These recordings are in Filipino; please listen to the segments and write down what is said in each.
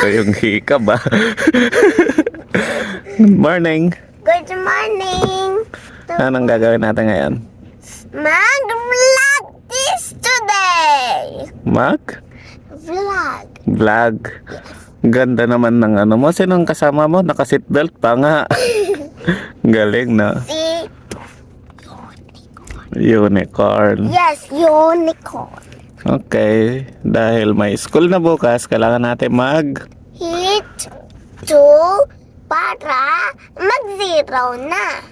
Ito yung hika ba? Good morning. Good morning. Anong gagawin natin ngayon? Mag-vlog this today. Vlog? Vlog. Ganda naman ng ano mo. Sinong kasama mo? Naka-seatbelt pa nga. Galing na. See? Unicorn. Yes, unicorn. Okay. Dahil may school na bukas, kailangan natin Hit 2 para mag-zero na.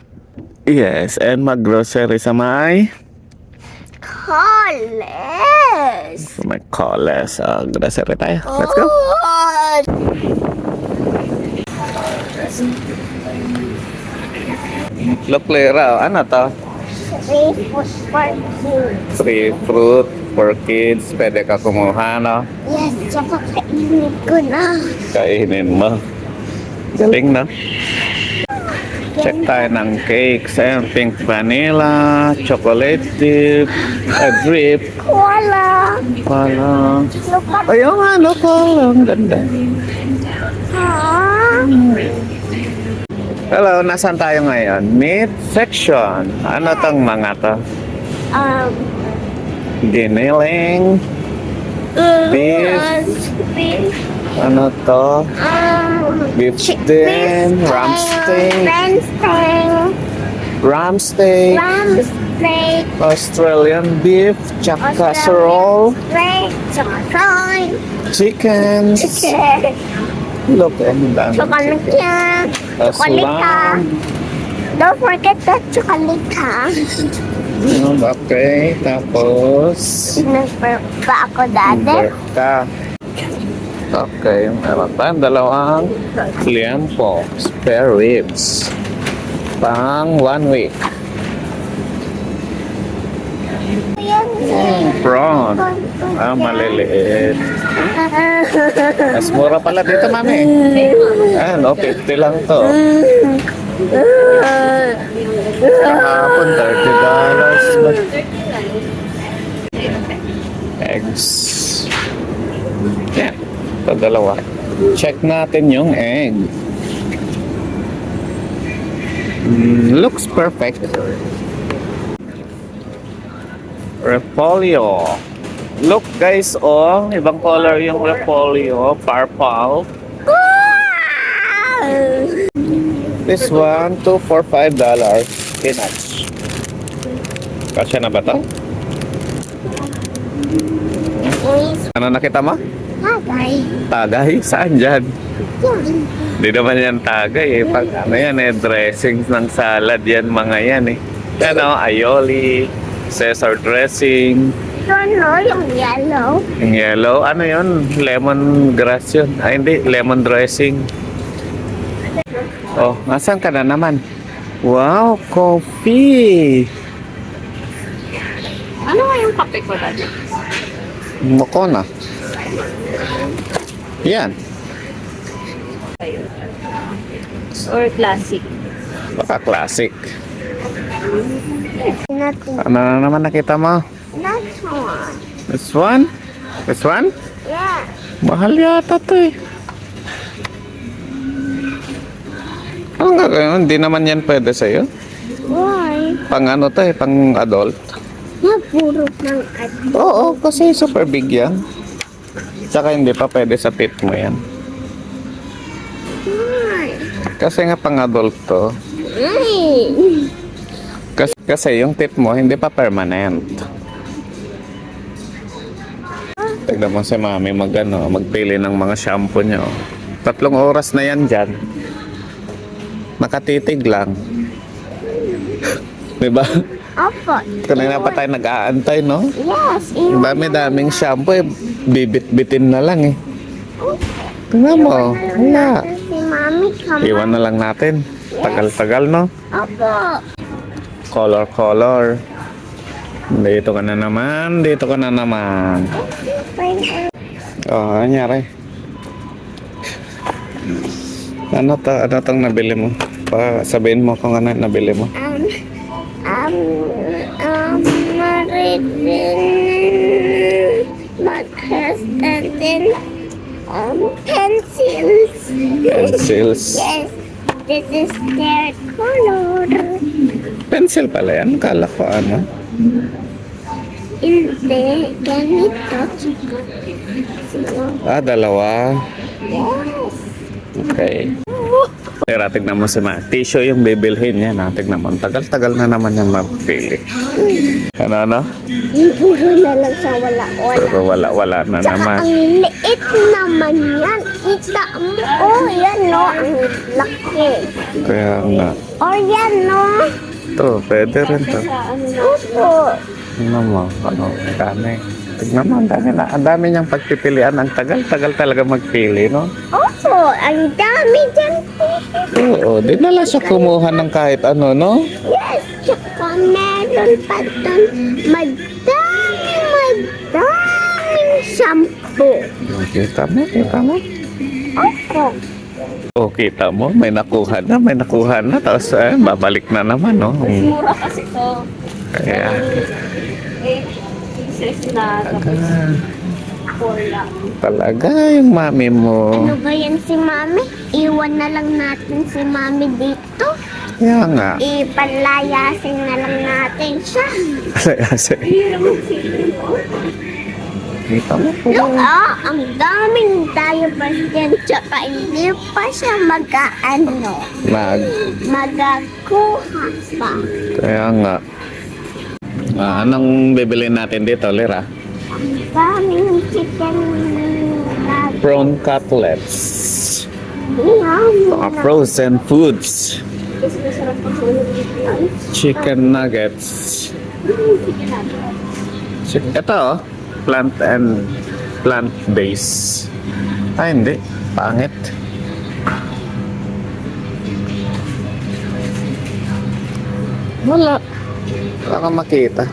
Yes, and mag-grocery sa may college. Grocery tayo. Let's go. Look, Lera. Ano to? Free fruit for kids. Pwede ka kumuha, no? Yes, tsaka kainin ko na. Kainin mo. Galing, no? Check tayo ng cakes. Ayan, pink vanilla, chocolate dip, drip. Wala. Wala. Look at Ayun nga, no? Ang ganda. Hello, nasan tayo ngayon? Meat section. Ano tong mga to? Giniling. Beef. beef. Ano to? Beef din. Ramsteak. Australian beef. Chuck casserole. Chicken. Look, ang dami. Chocolate. Aslan. Don't forget that chocolate. Okay, tapos Sinagpa ako dati. Berta. Okay, meron tayong dalawang liempo, spare ribs. Pang 1 week. Prawn. Maliliit. Mas mura pala dito, mami. Ano, 50 lang to. Kahapon, $30. Eggs. Yan. Ito, dalawa. Check natin yung egg. Looks perfect. Repolyo. Look guys, oh, ibang color yung repolyo, purple. This one, $2 for $5. Peanuts. Kasya na ba ito? Ano nakita mo? Tagay? Saan dyan? Hindi naman yan tagay eh. Pag ano yan eh, dressings ng salad yan, mga yan eh. Ano, aioli, Caesar dressing. Ano yung yellow? Yung yellow, ano yun? Lemongrass yun. Ay hindi, lemon dressing. Oh, nasaan ka na naman? Wow, coffee! Ano nga yung kape ko dati? Mokona. Yan. Or classic? Baka classic. Nothing. Ano na naman nakita mo? That's one. This one? This one? Yeah. Mahal yata to eh. Ang gagawin? Hindi naman yan pwede sa'yo. Why? Pang ano to eh, pang adult. Napurot ng adult. Oo, kasi super big yan. Tsaka hindi pa pwede sa tip mo yan. Why? Kasi nga pang adult to. Kasi yung tip mo hindi pa permanent. Tignan mo si mami magpili ng mga shampoo niya. 3 oras na yan dyan. Nakatitig lang. Diba? Opo. Kanina pa tayo nag-aantay, no? Yes. Ang dami-daming shampoo eh. Bibit-bitin na lang eh. Tingnan mo. Wala. Si Mami, come on. Iwan na lang natin. Tagal-tagal, no? Opo. Color. Dito ka na naman. Oh, ano nangyari? Ano tong nabili mo? Sabihin mo kung ano nabili mo. Maribin, Marcus, and then Pencils. Pencils. Yes, this is their color. Pencil pala yan. Kala ko ano. Hindi, ganito. Dalawa. Yes. Okay. Tira, tignan mo si Ma. Tissue yung bibilhin niya. Tignan mo. Tagal-tagal na naman yung mapili. Ano? Yung puro na lang sa wala-wala. Pero wala na Tsaka naman. ang liit naman yan. Kita mo. Oh, yan no. Ang laki. Kaya nga. Oh, yan no. Ito, pwede rin to. Opo. Ano mo? Ano? Dami. Tignan mo, ang dami niyang pagpipilian. Ang tagal-tagal talaga magpili, no? Opo, ang dami dyan. Oo, dinala siya kumuha ng kahit ano, no? Yes, tsaka meron pa doon madaming shampoo. Kita mo. Opo. O, kita mo, may nakuha na. Tapos, babalik na naman, no? Mura kasi to. Kaya, 8 pieces na tapos 4 lang. talaga yung mami mo. Ano ba yan si Mami? Iwan na lang natin si Mami dito. Kaya nga. Ipalayasin na lang natin siya. Kita mo po. Look, ang daming diapers dyan. Tsaka hindi pa siya magakuha pa. Kaya nga. Anong bibili natin dito, Lira? Ang daming chicken nuggets. Prawn cutlets. Yum. Mga frozen foods. Kasi masarap pag sulit. Chicken nuggets. Ito, plant-based. Hindi. Pangit. Wala kang makita.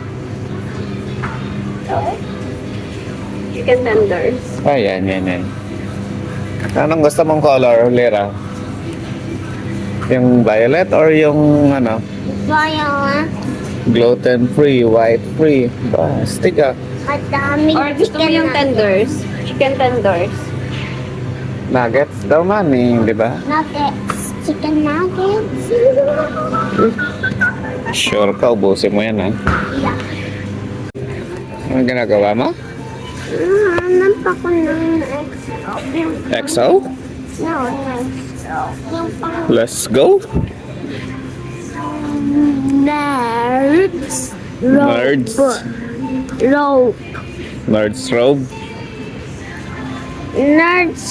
Chicken tenders. Yan. Anong gusto mong color, Lira? Yung violet or yung ano? Violet. Gluten-free, white-free. Bastig ah. Madaming Or gusto mo chicken yung tenders? Chicken tenders. Nuggets daw, mami, di ba? nuggets. Chicken nuggets. Sure ka, ubusin mo yan, ha? Yeah. Ano ginagawa mo? Hanap ako ng XO. XO? No, XO. Yung pang Let's go. nerds. Nerds. Rope. Nerds robe. Nerds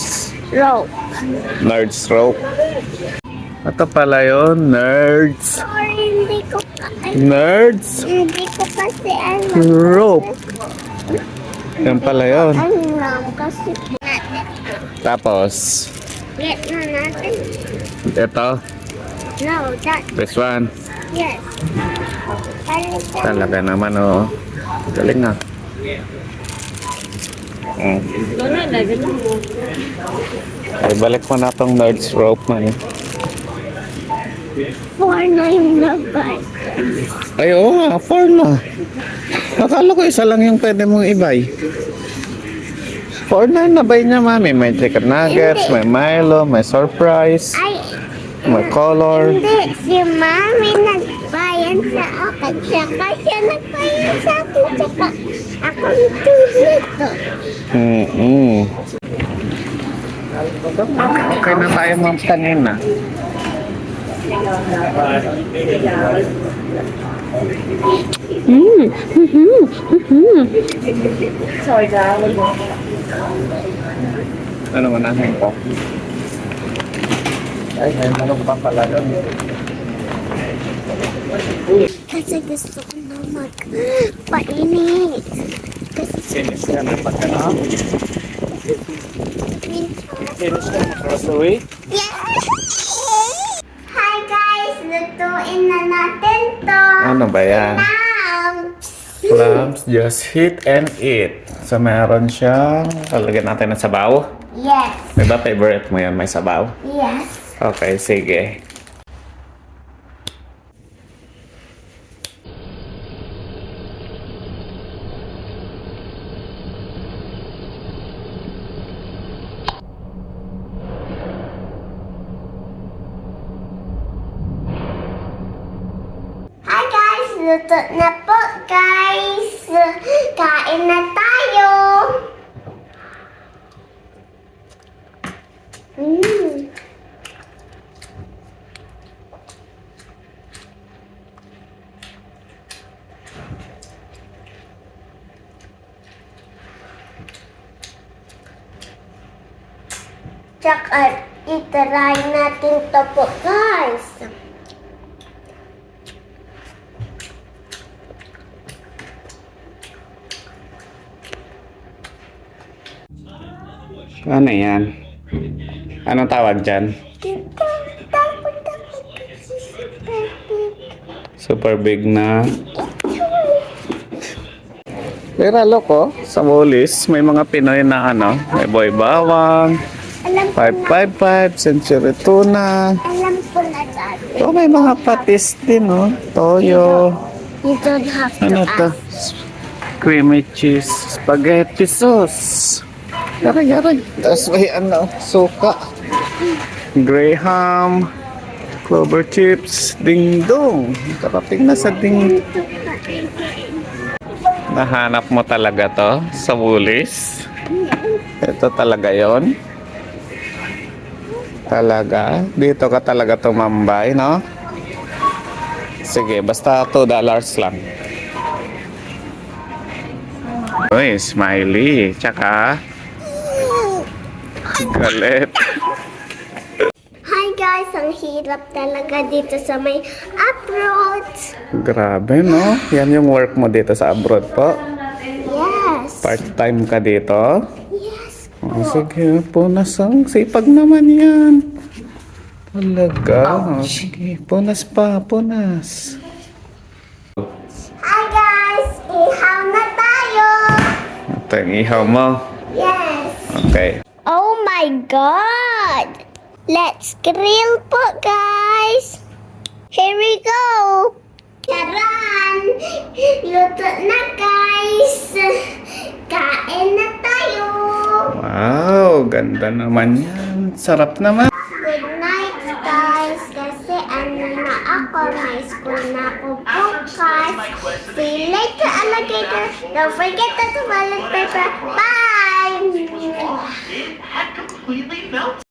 rope. Nerds rope. Ito pala yun, nerds. Sorry, hindi ko Nerds kasi alam. rope. Yan pala yun. Alam kasi Tapos, get na natin. ito, No, that, this one. yes. Palitan. Talaga naman, oh. Galing na. Doon na, lagyan mo. Ay, balik mo na tong nerds rope, man. 4 na yung labay. Ay, oo nga, 4 na. Akala ko isa lang yung pwede mong ibay. 4 na yung nabay niya, mami. May chicken nuggets, may Milo, may surprise, Ay, may color. hindi. Si Mami nagbayan sa akin. Tsaka siya nagbayan sa akin. Tsaka ako nito nito. Okay na tayo mga kanina. Sorry, darling. Ano man ang ko? Ay, may manok pa pala doon. Kasi gusto ko na magpainit. Kasi Finish ka na pagkana. Finish ka na grocery. Hi guys! Lutuin na natin to. Ano ba yan? Clams. Clams, just hit and eat. So, meron siyang, talagyan natin ng sabaw. Yes. May ba favorite mo yan? May sabaw? Yes. Okay, sige. luto na po, guys. Kain na tayo. Mm. Tsaka, itry natin to po, guys. Ano yan? Anong tawag dyan? Super big na. Pero loko, sa Woolies, may mga Pinoy na ano, may boy bawang, Alam ko na, 555, century tuna. alam ko na dati. Oh, may mga patis din, oh. Toyo. You don't have to Ano to? ask. Creamy cheese, spaghetti sauce. Yaray. Tapos may ano, suka. Graham, clover chips, ding-dong. Karating na sa ding. Nahanap mo talaga to sa Woolies? Ito talaga yon. Talaga? Dito ka talaga tumambay, no? Sige, basta $2 lang. Uy, smiley. Tsaka, galit. Hi guys, ang hirap talaga dito sa may abroad. Grabe, no? Yan yung work mo dito sa abroad po. Yes. Part-time ka dito. Yes. Oh, sige, punas ang sipag naman yan. Talaga. Oh, sige, punas pa, punas. Hi guys, ihaw na tayo. Ito yung ihaw mo. Yes. Okay. Oh my God! Let's grill po, guys! Here we go! Taran! Luto na, guys! Kain na tayo! Wow, ganda naman yan. Sarap naman. Good night, guys! Kasi ano na ako, may school na ako bukas. See you later, alligator! Don't forget to toilet paper. Bye!